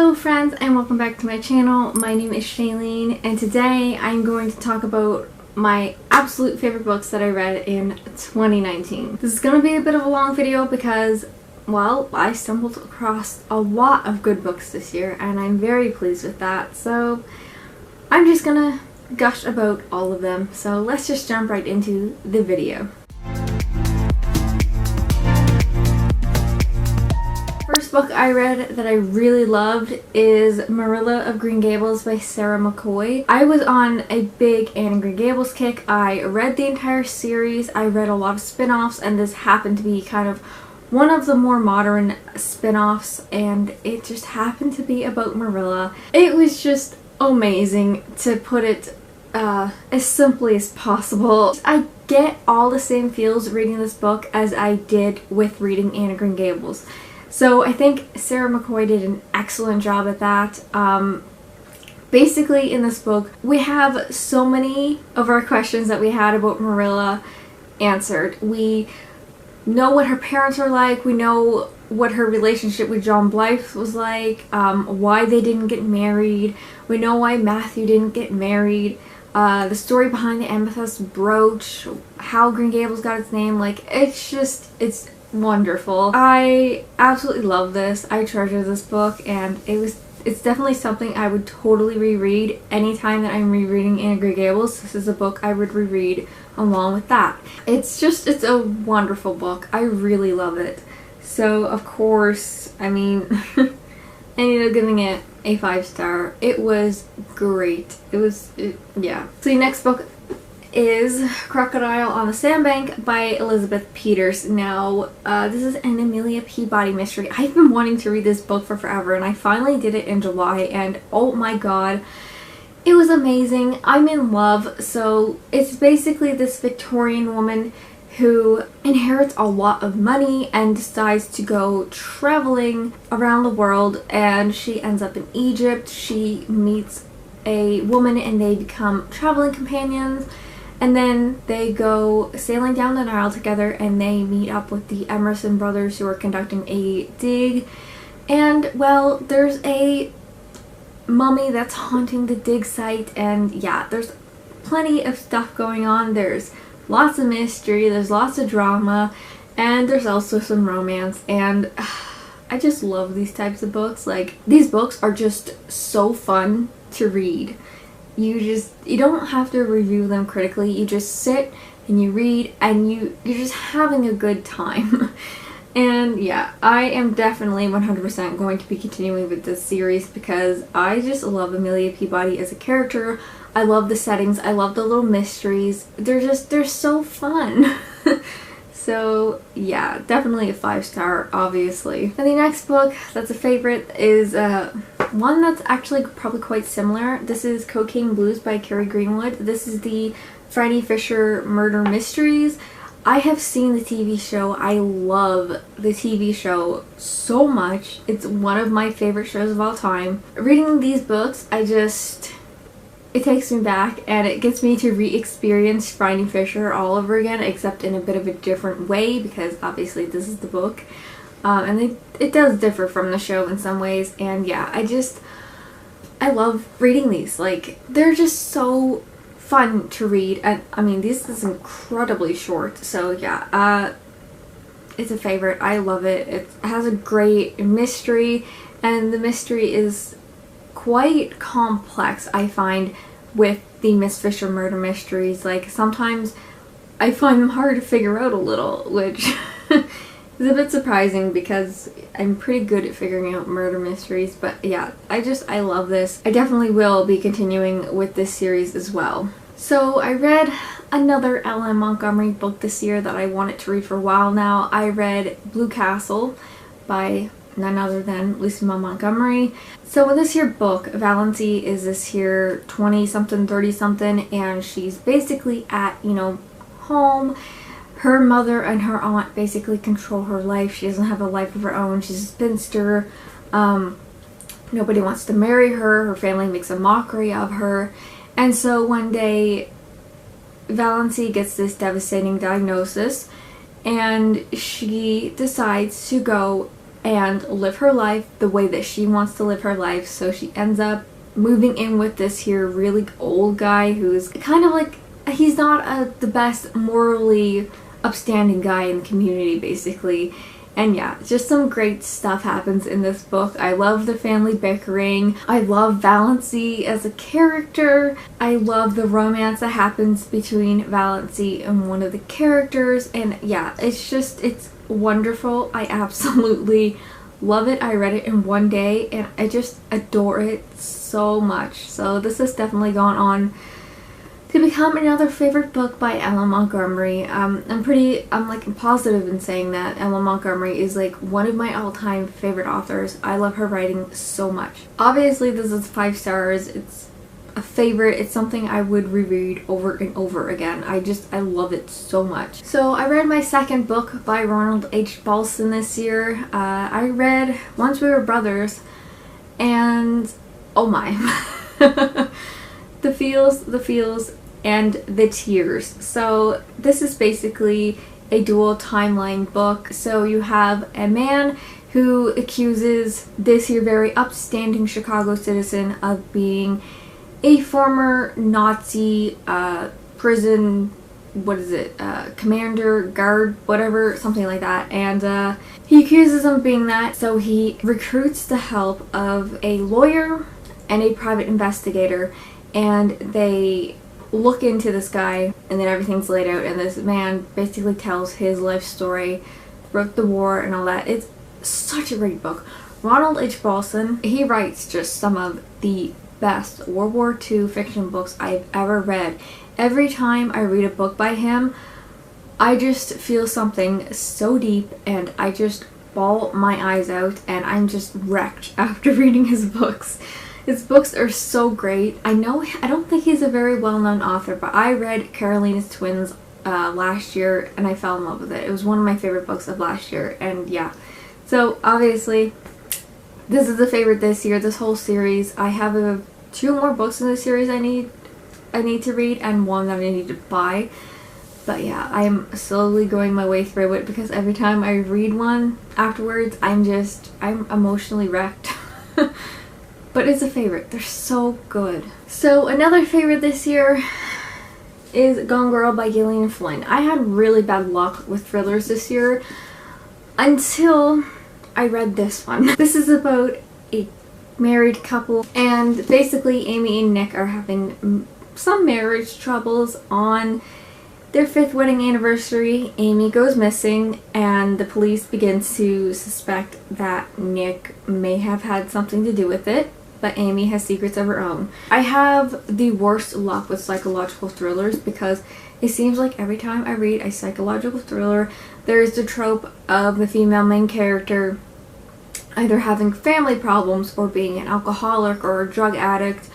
Hello friends and welcome back to my channel. My name is Shaelene and today I'm going to talk about my absolute favorite books that I read in 2019. This is going to be a bit of a long video because, well, I stumbled across a lot of good books this year and I'm very pleased with that. So I'm just gonna gush about all of them. So let's just jump right into the video. First book I read that I really loved is Marilla of Green Gables by Sarah McCoy. I was on a big Anne of Green Gables kick. I read the entire series, I read a lot of spin-offs, and this happened to be kind of one of the more modern spin-offs, and it just happened to be about Marilla. It was just amazing, to put it as simply as possible. I get all the same feels reading this book as I did with reading Anne of Green Gables. So I think Sarah McCoy did an excellent job at that. Basically in this book we have so many of our questions that we had about Marilla answered. We know what her parents are like, we know what her relationship with John Blythe was like, why they didn't get married, we know why Matthew didn't get married, the story behind the amethyst brooch, how Green Gables got its name. Like, it's wonderful. I absolutely love this. I treasure this book, and it's definitely something I would totally reread anytime that I'm rereading Anne of Green Gables. This is a book I would reread along with that. It's a wonderful book. I really love it. So of course, I mean, I ended up giving it a 5-star. It was great. Yeah. So the next book is Crocodile on the Sandbank by Elizabeth Peters. Now, this is an Amelia Peabody mystery. I've been wanting to read this book for forever, and I finally did it in July, and oh my god, it was amazing. I'm in love. So it's basically this Victorian woman who inherits a lot of money and decides to go traveling around the world, and she ends up in Egypt. She meets a woman and they become traveling companions. And then they go sailing down the Nile together and they meet up with the Emerson brothers who are conducting a dig. And, well, there's a mummy that's haunting the dig site, and yeah, there's plenty of stuff going on. There's lots of mystery, there's lots of drama, and there's also some romance. And I just love these types of books. Like, these books are just so fun to read. You don't have to review them critically. You just sit and you read and you're just having a good time. And yeah, I am definitely 100% going to be continuing with this series because I just love Amelia Peabody as a character. I love the settings. I love the little mysteries. They're so fun. So yeah, definitely a 5-star, obviously. And the next book that's a favorite is one that's actually probably quite similar. This is Cocaine Blues by Kerry Greenwood. This is the Franny Fisher murder mysteries. I have seen the TV show. I love the TV show so much. It's one of my favorite shows of all time. Reading these books, it takes me back and it gets me to re-experience Franny Fisher all over again, except in a bit of a different way because obviously this is the book. And it does differ from the show in some ways, and yeah, I love reading these. Like, they're just so fun to read, and I mean, this is incredibly short, so yeah, it's a favorite. I love it. It has a great mystery, and the mystery is quite complex, I find, with the Miss Fisher murder mysteries. Like, sometimes I find them hard to figure out a little, which is a bit surprising because I'm pretty good at figuring out murder mysteries. But yeah, I love this. I definitely will be continuing with this series as well. So I read another L.M. Montgomery book this year that I wanted to read for a while now. I read Blue Castle by none other than Lucy Maud Montgomery. So in this here book, Valency is this here 20-something, 30-something, and she's basically at, home. Her mother and her aunt basically control her life. She doesn't have a life of her own. She's a spinster. Nobody wants to marry her. Her family makes a mockery of her. And so one day, Valency gets this devastating diagnosis, and she decides to go and live her life the way that she wants to live her life. So she ends up moving in with this here really old guy who's kind of like, he's not the best morally upstanding guy in the community, basically. And yeah, just some great stuff happens in this book. I love the family bickering. I love Valency as a character. I love the romance that happens between Valency and one of the characters. And yeah, it's wonderful. I absolutely love it. I read it in one day and I just adore it so much. So this has definitely gone on to become another favorite book by Emma Montgomery. I'm like positive in saying that Emma Montgomery is like one of my all-time favorite authors. I love her writing so much. Obviously this is 5 stars. It's a favorite. It's something I would reread over and over again. I love it so much. So I read my second book by Ronald H. Balson this year. I read Once We Were Brothers, and oh my. The feels, and the tears. So this is basically a dual timeline book. So you have a man who accuses this here very upstanding Chicago citizen of being a former Nazi prison, commander, guard, whatever, something like that. And he accuses him of being that. So he recruits the help of a lawyer and a private investigator, and they look into this guy, and then everything's laid out, and this man basically tells his life story throughout the war and all that. It's such a great book. Ronald H. Balson, he writes just some of the best World War II fiction books I've ever read. Every time I read a book by him, I just feel something so deep, and I just bawl my eyes out, and I'm just wrecked after reading his books. His books are so great. I don't think he's a very well-known author, but I read Carolina's Twins last year and I fell in love with it. It was one of my favorite books of last year, and yeah. So obviously, this is a favorite this year, this whole series. I have 2 more books in the series I need to read, and one that I need to buy. But yeah, I'm slowly going my way through it because every time I read one afterwards, I'm emotionally wrecked. But it's a favorite. They're so good. So another favorite this year is Gone Girl by Gillian and Flynn. I had really bad luck with thrillers this year until I read this one. This is about a married couple, and basically Amy and Nick are having some marriage troubles. On their 5th wedding anniversary, Amy goes missing, and the police begins to suspect that Nick may have had something to do with it. But Amy has secrets of her own. I have the worst luck with psychological thrillers because it seems like every time I read a psychological thriller, there is the trope of the female main character either having family problems or being an alcoholic or a drug addict,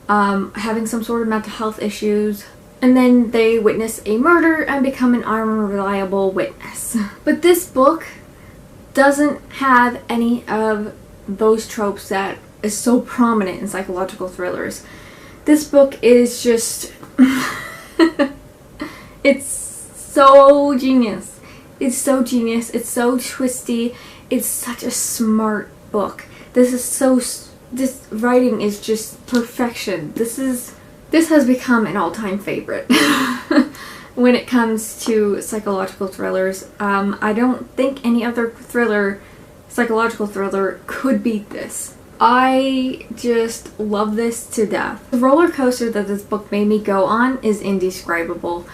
having some sort of mental health issues, and then they witness a murder and become an unreliable witness. But this book doesn't have any of those tropes that is so prominent in psychological thrillers. This book is just it's so genius. It's so genius. It's so twisty. It's such a smart book. This writing is just perfection. This has become an all-time favorite when it comes to psychological thrillers. I don't think any other psychological thriller could beat this. I just love this to death. The roller coaster that this book made me go on is indescribable.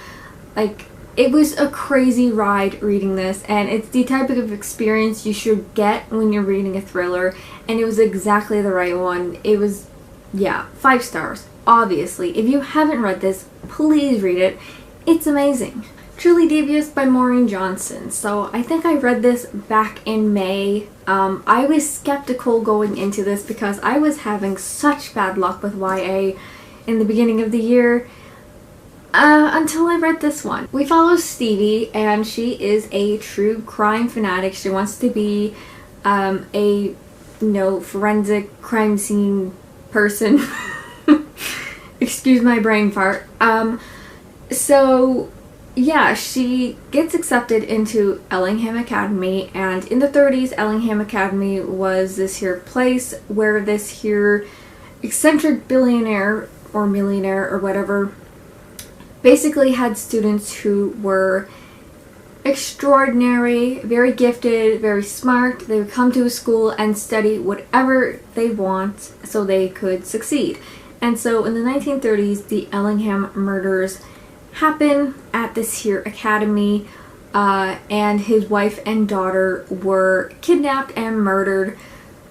Like, it was a crazy ride reading this, and it's the type of experience you should get when you're reading a thriller, and it was exactly the right one. It was, yeah, 5 stars, obviously. If you haven't read this, please read it. It's amazing. Truly Devious by Maureen Johnson. So I think I read this back in May. I was skeptical going into this because I was having such bad luck with YA in the beginning of the year until I read this one. We follow Sadie, and she is a true crime fanatic. She wants to be a forensic crime scene person. Excuse my brain fart. So yeah, she gets accepted into Ellingham Academy, and in the 30s, Ellingham Academy was this here place where this here eccentric billionaire or millionaire or whatever basically had students who were extraordinary, very gifted, very smart. They would come to a school and study whatever they want so they could succeed. And so in the 1930s, the Ellingham murders happen at this here academy, and his wife and daughter were kidnapped and murdered.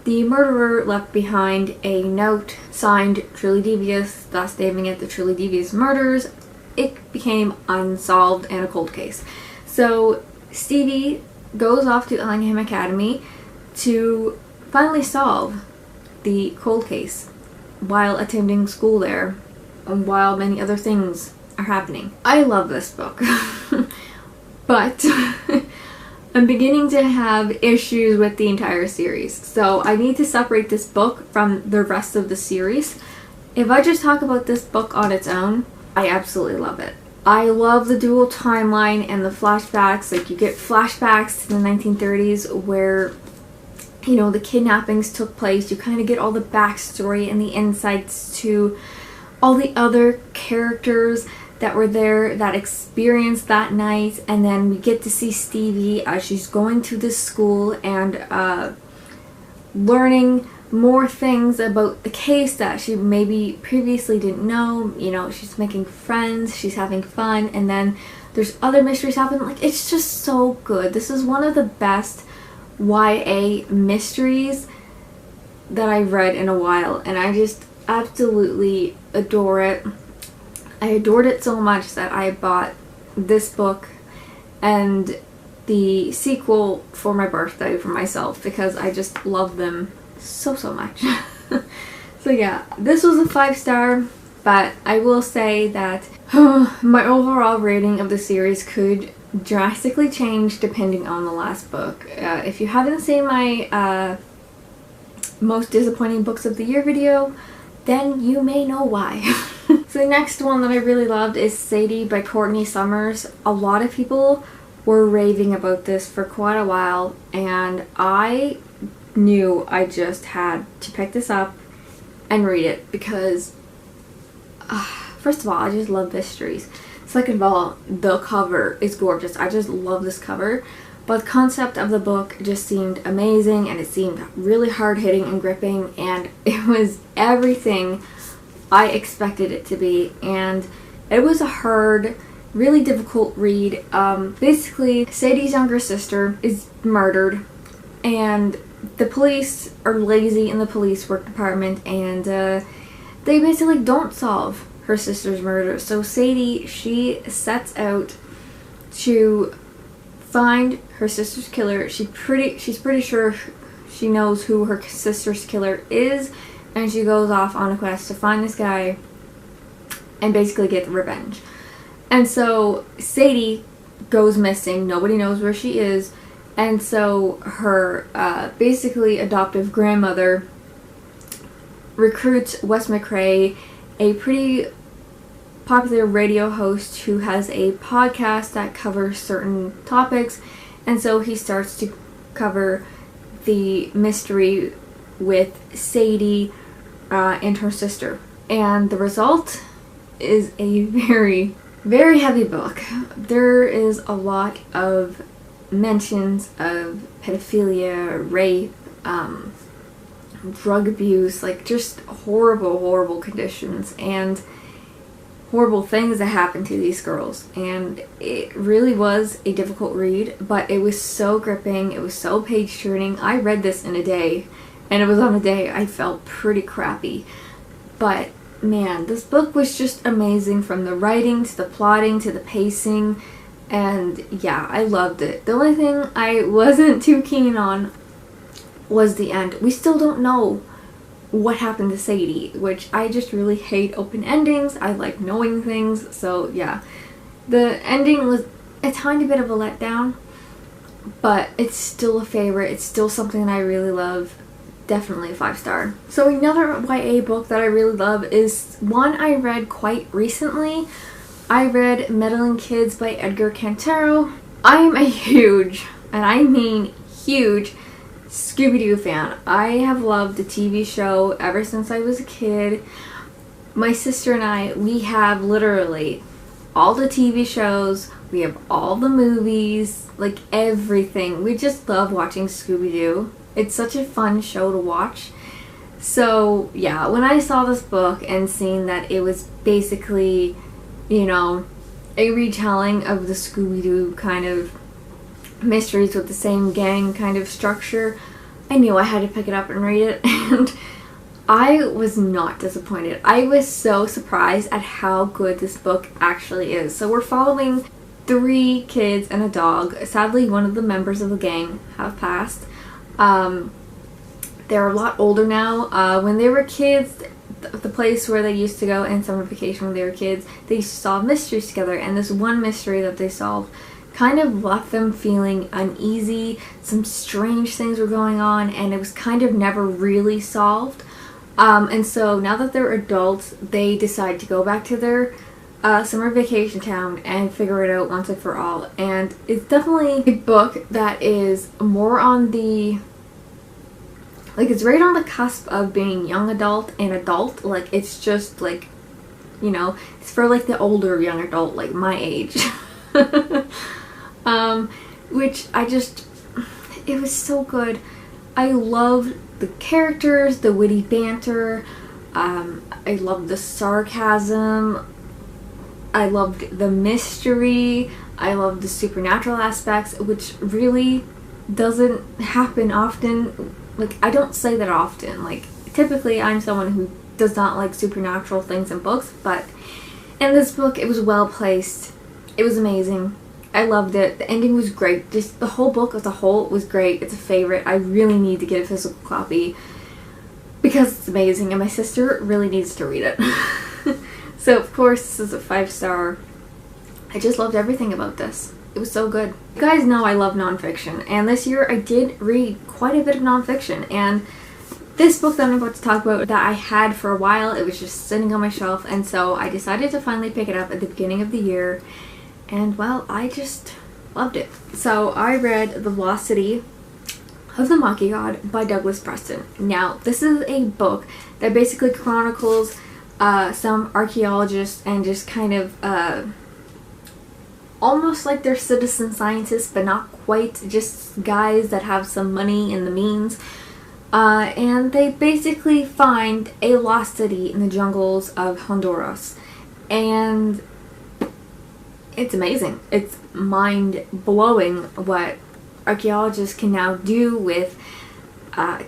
The murderer left behind a note signed Truly Devious, thus naming it the Truly Devious Murders. It became unsolved and a cold case. So Stevie goes off to Ellingham Academy to finally solve the cold case while attending school there and while many other things are happening. I love this book, but I'm beginning to have issues with the entire series. So I need to separate this book from the rest of the series. If I just talk about this book on its own, I absolutely love it. I love the dual timeline and the flashbacks. Like, you get flashbacks to the 1930s where, you know, the kidnappings took place. You kind of get all the backstory and the insights to all the other characters that were there, that experienced that night. And then we get to see Stevie as she's going to this school and learning more things about the case that she maybe previously didn't know. You know, she's making friends, she's having fun, and then there's other mysteries happening. Like, it's just so good. This is one of the best YA mysteries that I've read in a while, and I just absolutely adore it. I adored it so much that I bought this book and the sequel for my birthday for myself because I just love them so much. So yeah, this was a 5-star, but I will say that my overall rating of the series could drastically change depending on the last book. If you haven't seen my most disappointing books of the year video, then you may know why. So the next one that I really loved is Sadie by Courtney Summers. A lot of people were raving about this for quite a while, and I knew I just had to pick this up and read it because first of all, I just love mysteries. Second of all, the cover is gorgeous. I just love this cover. But the concept of the book just seemed amazing, and it seemed really hard-hitting and gripping, and it was everything I expected it to be. And it was a hard, really difficult read. Basically, Sadie's younger sister is murdered, and the police are lazy in the police work department, and they basically don't solve her sister's murder. So Sadie, she sets out to find her sister's killer. She's pretty sure she knows who her sister's killer is, and she goes off on a quest to find this guy and basically get revenge. And so Sadie goes missing. Nobody knows where she is. And so her basically adoptive grandmother recruits Wes McCrae, a pretty popular radio host who has a podcast that covers certain topics, and so he starts to cover the mystery with Sadie and her sister. And the result is a very, very heavy book. There is a lot of mentions of pedophilia, rape, drug abuse, like just horrible conditions and horrible things that happened to these girls. And it really was a difficult read, but it was so gripping, it was so page turning. I read this in a day, and it was on a day I felt pretty crappy. But man, this book was just amazing, from the writing to the plotting to the pacing. And yeah, I loved it. The only thing I wasn't too keen on was the end. We still don't know what happened to Sadie, which I just really hate open endings. I like knowing things. So yeah, the ending was a tiny bit of a letdown, but it's still a favorite. It's still something that I really love. Definitely a 5-star. So another YA book that I really love is one I read quite recently. I read Medellin Kids by Edgar Cantero. I am a huge, and I mean huge, Scooby-Doo fan. I have loved the TV show ever since I was a kid. My sister and I, we have literally all the TV shows, we have all the movies, like everything. We just love watching Scooby-Doo. It's such a fun show to watch. So yeah, when I saw this book and seeing that it was basically, you know, a retelling of the Scooby-Doo kind of mysteries with the same gang kind of structure, I knew I had to pick it up and read it, and I was not disappointed. I was so surprised at how good this book actually is. So we're following 3 kids and a dog. Sadly, one of the members of the gang have passed. They're a lot older now. When they were kids, the place where they used to go in summer vacation when they were kids, they used to solve mysteries together, and this one mystery that they solved kind of left them feeling uneasy. Some strange things were going on, and it was kind of never really solved. And so now that they're adults, they decide to go back to their summer vacation town and figure it out once and for all. And it's definitely a book that is more on the, like, it's right on the cusp of being young adult and adult. Like, it's just like, you know, it's for like the older young adult, like my age. Which it was so good. I loved the characters, the witty banter, I loved the sarcasm, I loved the mystery, I loved the supernatural aspects, which really doesn't happen often. Like, I don't say that often. Like, typically I'm someone who does not like supernatural things in books, but in this book it was well placed. It was amazing. I loved it. The ending was great. Just the whole book as a whole was great. It's a favorite. I really need to get a physical copy because it's amazing, and my sister really needs to read it. So of course this is a 5-star. I just loved everything about this. It was so good. You guys know I love nonfiction, and this year I did read quite a bit of nonfiction, and this book that I'm about to talk about that I had for a while, it was just sitting on my shelf, and so I decided to finally pick it up at the beginning of the year. And, well, I just loved it. So I read The Velocity of the Monkey God by Douglas Preston. Now, this is a book that basically chronicles some archaeologists and just kind of almost like they're citizen scientists, but not quite, just guys that have some money and the means. And they basically find a lost city in the jungles of Honduras. And it's amazing. It's mind-blowing what archaeologists can now do with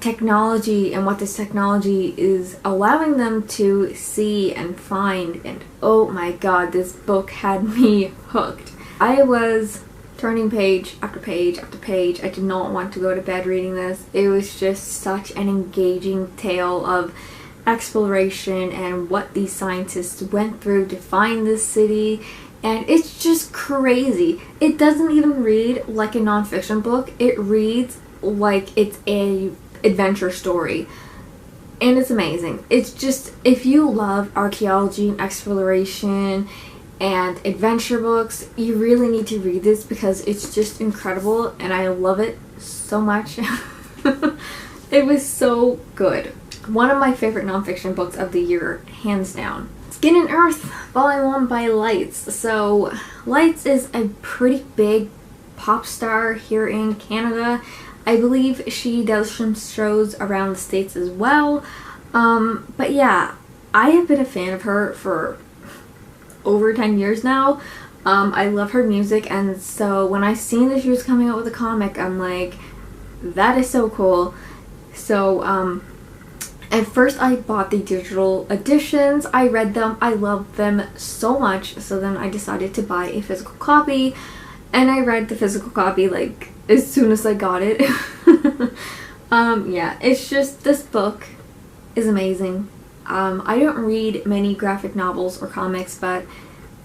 technology, and what this technology is allowing them to see and find. And oh my god, this book had me hooked. I was turning page after page after page. I did not want to go to bed reading this. It was just such an engaging tale of exploration and what these scientists went through to find this city. And it's just crazy. It doesn't even read like a nonfiction book. It reads like it's a adventure story. And it's amazing. It's just, if you love archaeology and exploration and adventure books, you really need to read this because it's just incredible, and I love it so much. It was so good. One of my favorite nonfiction books of the year, hands down. Skin&Earth, Volume 1 by Lights. So, Lights is a pretty big pop star here in Canada. I believe she does some shows around the States as well. But yeah, I have been a fan of her for over 10 years now. I love her music, and so when I seen that she was coming out with a comic, I'm like, that is so cool. So, at first I bought the digital editions, I read them, I loved them so much, so then I decided to buy a physical copy, and I read the physical copy like as soon as I got it. Yeah, it's just, this book is amazing. I don't read many graphic novels or comics, but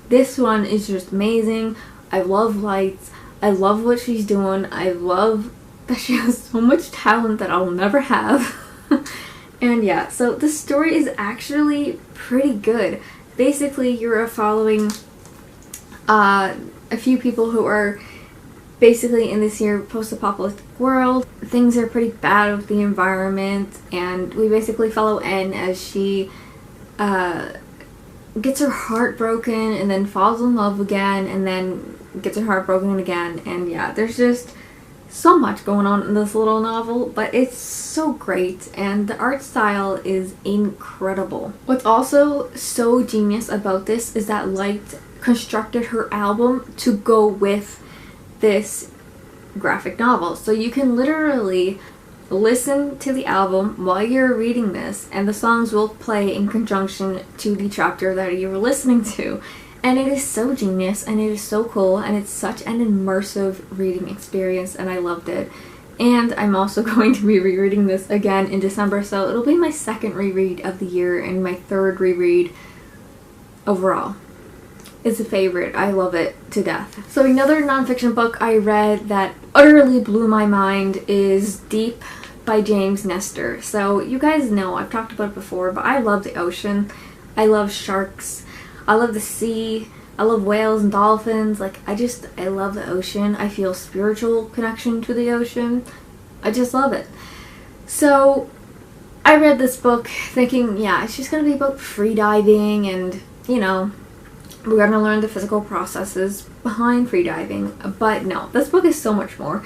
this one is just amazing. I love Lights, I love what she's doing, I love that she has so much talent that I'll never have. And yeah, so the story is actually pretty good. Basically, you're following a few people who are basically in this here post-apocalyptic world. Things are pretty bad with the environment, and we basically follow N as she gets her heart broken and then falls in love again and then gets her heart broken again. And yeah, there's just so much going on in this little novel, but it's so great and the art style is incredible. What's also so genius about this is that Light constructed her album to go with this graphic novel. So you can literally listen to the album while you're reading this, and the songs will play in conjunction to the chapter that you were listening to. And it is so genius, and it is so cool, and it's such an immersive reading experience, and I loved it. And I'm also going to be rereading this again in December, so it'll be my second reread of the year and my third reread overall. It's a favorite. I love it to death. So another nonfiction book I read that utterly blew my mind is Deep by James Nestor. So you guys know, I've talked about it before, but I love the ocean. I love sharks. I love the sea. I love whales and dolphins. Like, I love the ocean. I feel spiritual connection to the ocean. I just love it. So I read this book thinking, yeah, it's just going to be about free diving and, you know, we're going to learn the physical processes behind free diving. But no, this book is so much more.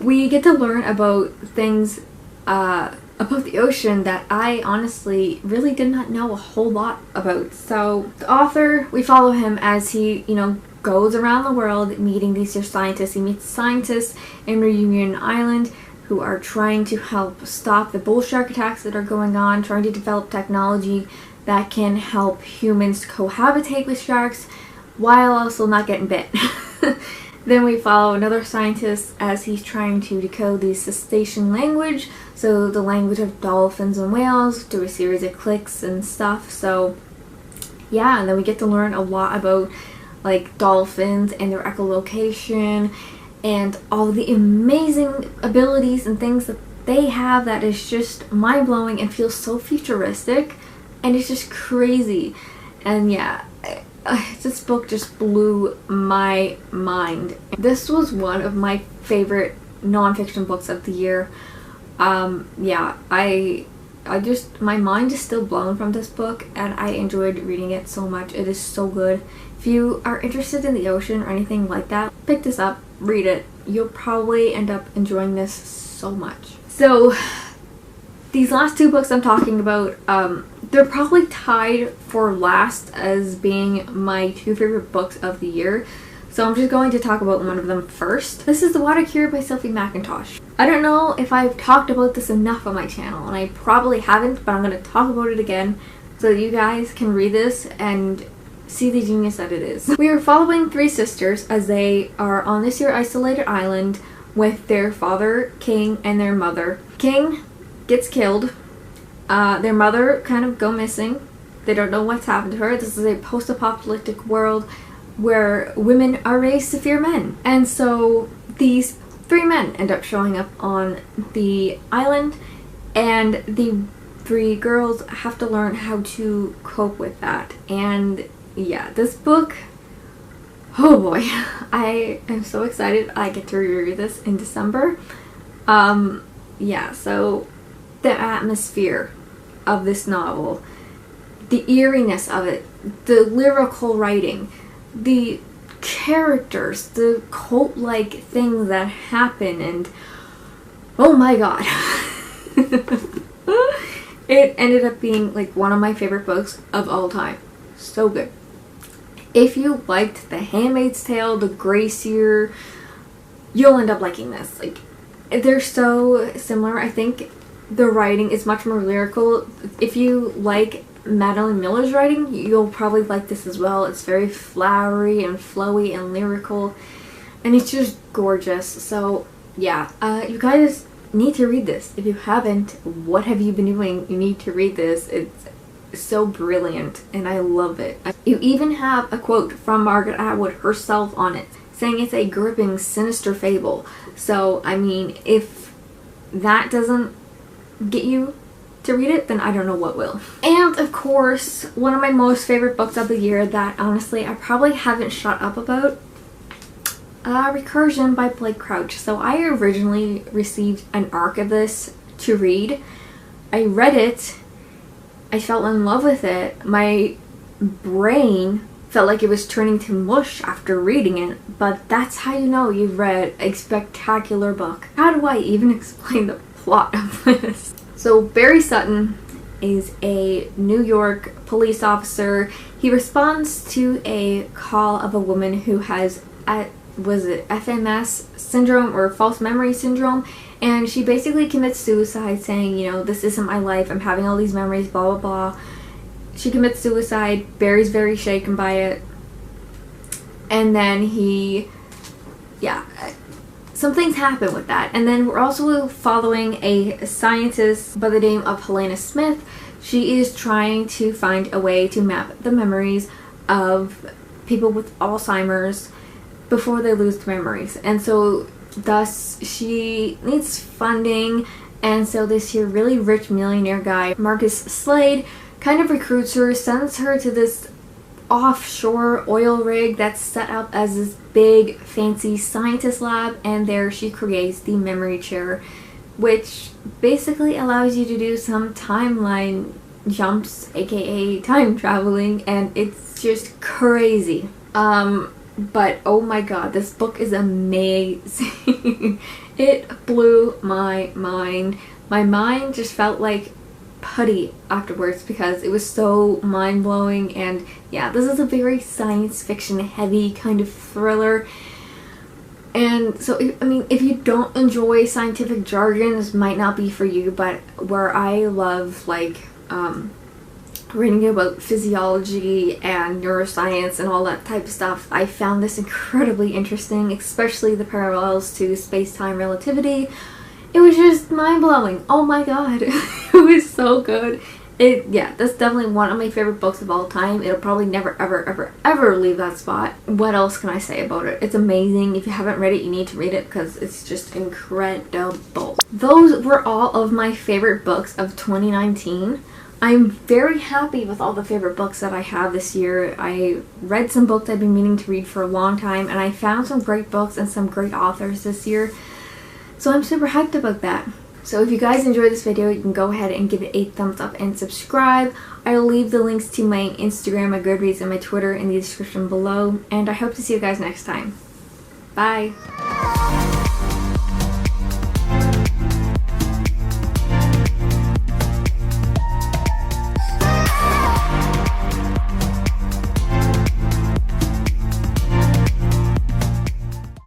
We get to learn about things about the ocean that I honestly really did not know a whole lot about. So the author, we follow him as he, you know, goes around the world meeting these scientists. He meets scientists in Reunion Island who are trying to help stop the bull shark attacks that are going on, trying to develop technology that can help humans cohabitate with sharks while also not getting bit. Then we follow another scientist as he's trying to decode the cetacean language, so the language of dolphins and whales, through a series of clicks and stuff. So yeah, and then we get to learn a lot about like dolphins and their echolocation and all the amazing abilities and things that they have that is just mind-blowing and feels so futuristic, and it's just crazy. And yeah, this book just blew my mind. This was one of my favorite nonfiction books of the year. Yeah, I just, my mind is still blown from this book, and I enjoyed reading it so much. It is so good. If you are interested in the ocean or anything like that, pick this up, read it. You'll probably end up enjoying this so much. So these last two books I'm talking about, they're probably tied for last as being my two favorite books of the year. So I'm just going to talk about one of them first. This is The Water Cure by Sophie Mackintosh. I don't know if I've talked about this enough on my channel, and I probably haven't, but I'm going to talk about it again so that you guys can read this and see the genius that it is. We are following three sisters as they are on this here isolated island with their father, King, and their mother. King gets killed. Their mother kind of go missing. They don't know what's happened to her. This is a post-apocalyptic world where women are raised to fear men. And so these three men end up showing up on the island, and the three girls have to learn how to cope with that. And yeah, this book, oh boy, I am so excited I get to reread this in December. Yeah, so the atmosphere of this novel, the eeriness of it, the lyrical writing, the characters, the cult-like things that happen, and oh my god. It ended up being like one of my favorite books of all time. So good. If you liked The Handmaid's Tale, The Gracier, you'll end up liking this. Like, they're so similar. I think the writing is much more lyrical. If you like Madeline Miller's writing, you'll probably like this as well. It's very flowery and flowy and lyrical, and it's just gorgeous. So yeah, you guys need to read this. If you haven't, what have you been doing? You need to read this. It's so brilliant, and I love it. You even have a quote from Margaret Atwood herself on it, saying it's a gripping, sinister fable. So I mean, if that doesn't get you to read it, then I don't know what will. And of course, one of my most favorite books of the year that honestly I probably haven't shut up about, Recursion by Blake Crouch. So I originally received an arc of this to read. I read it, I fell in love with it. My brain felt like it was turning to mush after reading it, but that's how you know you've read a spectacular book. How do I even explain the plot of this? So Barry Sutton is a New York police officer. He responds to a call of a woman who has was it FMS syndrome or false memory syndrome, and she basically commits suicide saying, you know, this isn't my life, I'm having all these memories, blah blah blah. She commits suicide. Barry's very shaken by it, and then some things happen with that. And then we're also following a scientist by the name of Helena Smith. She is trying to find a way to map the memories of people with Alzheimer's before they lose the memories, and so thus she needs funding. And so this here really rich millionaire guy, Marcus Slade, kind of recruits her, sends her to this offshore oil rig that's set up as this big fancy scientist lab, and there she creates the memory chair, which basically allows you to do some timeline jumps, aka time traveling, and it's just crazy. But oh my god, this book is amazing. It blew my mind. My mind just felt like putty afterwards because it was so mind-blowing. And yeah, this is a very science fiction heavy kind of thriller. And so, I mean, if you don't enjoy scientific jargon, this might not be for you, but where I love like reading about physiology and neuroscience and all that type of stuff, I found this incredibly interesting, especially the parallels to space-time relativity. It was just mind-blowing. Oh my god. It was so good. Yeah, that's definitely one of my favorite books of all time. It'll probably never ever ever ever leave that spot. What else can I say about it? It's amazing. If you haven't read it, you need to read it because it's just incredible. Those were all of my favorite books of 2019. I'm very happy with all the favorite books that I have this year. I read some books I've been meaning to read for a long time, and I found some great books and some great authors this year. So I'm super hyped about that. So if you guys enjoyed this video, you can go ahead and give it a thumbs up and subscribe. I'll leave the links to my Instagram, my Goodreads, and my Twitter in the description below. And I hope to see you guys next time. Bye!